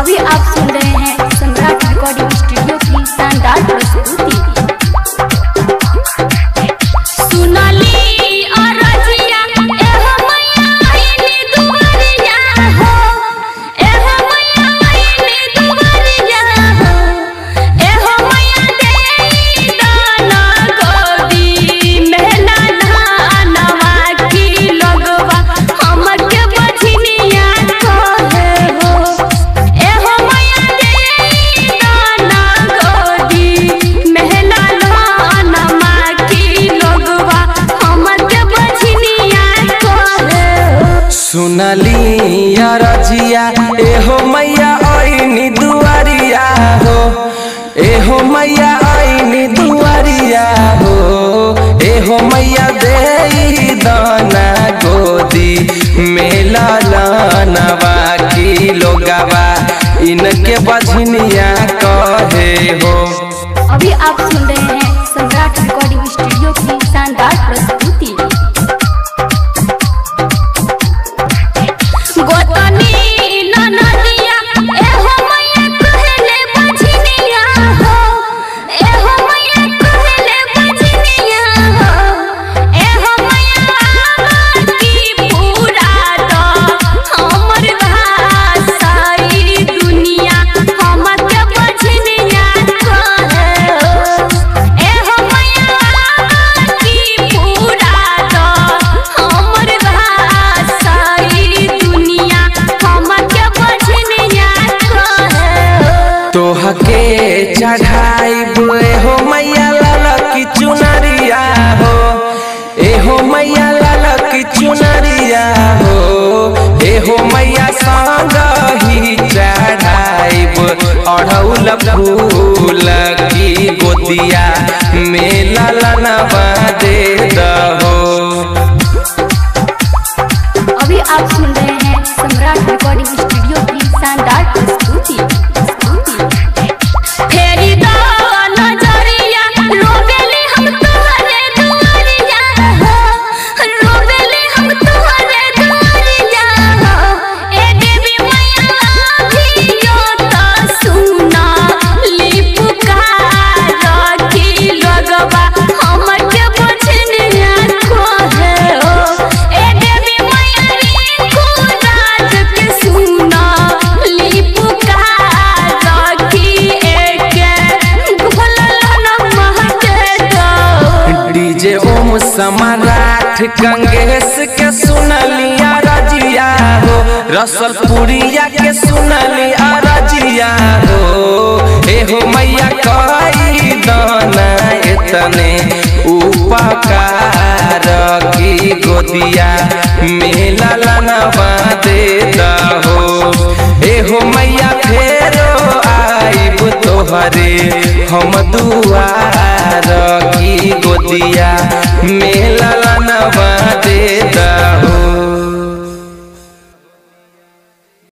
अभी आप सुन रहे हैं सम्राट रिकॉर्डिंग स्टूडियो की शानदार प्रस्तुति। सुनली रजिया एहो मैया आईनी दुआरिया हो, एहो मैया आईनी दुआरिया हो, एहो मैया देई दाना गोदी मेला लानवा की लोगवा इनके बजनिया कहे हो। अभी आप सुन रहे हैं सम्राट रिकॉर्डिंग स्टूडियो की शानदार प्रस्तुति। तोहके चढ़ाई हो मैया लाला की चुनरिया हो, एहो मैया लाला की चुनरिया हो, एहो मैया संग ही चढ़ाइब अढ़ौल फूल की गोदिया में लाला नवा दे दहो। अभी आप सुन रहे हैं सम्राट रिकॉर्डिंग स्टूडियो की शानदार प्रस्तुति। सम्राट कंगेश के सुनलिया रजिया हो, रसलपुरिया के सुनलिया रजिया हो, एहो मैया कई दाना इतने उपकार की गोदिया मेला लानवा दे दहो। एहो मैया फेरो आइब तोहरे हम दुआर की गोदिया में